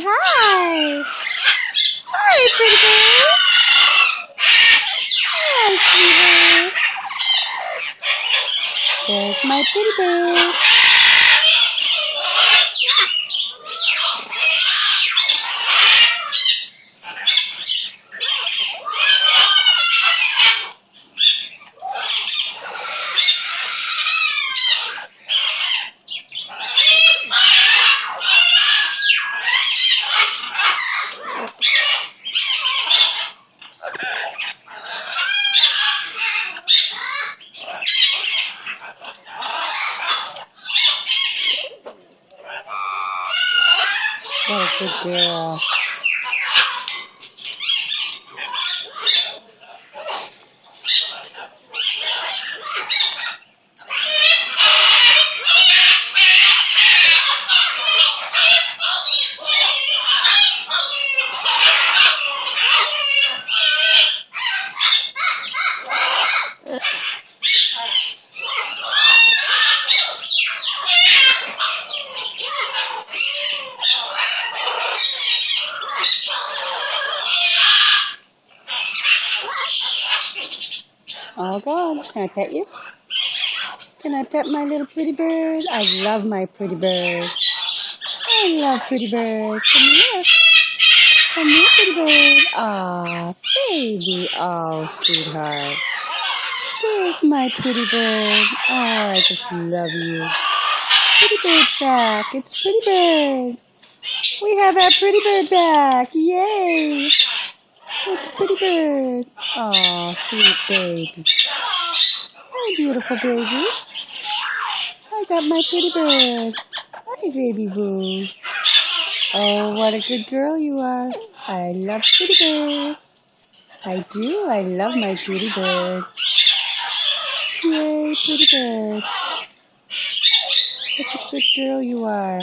hi. Hi, pretty bird. Hi, sweetheart. There's my pretty bird. What a good girl. Oh God, can I pet you? Can I pet my little pretty bird? I love my pretty bird. I love pretty bird. Come here. Come here, pretty bird. Aw, baby. Oh, sweetheart. There's my pretty bird. Oh, I just love you. Pretty bird's back. It's pretty bird. We have our pretty bird back. Yay. It's pretty bird. Oh, sweet baby. Hi, beautiful baby. I got my pretty bird. Hi, baby boo. Oh, what a good girl you are. I love pretty bird. I do. I love my pretty bird. Yay, pretty bird. Such a good girl you are.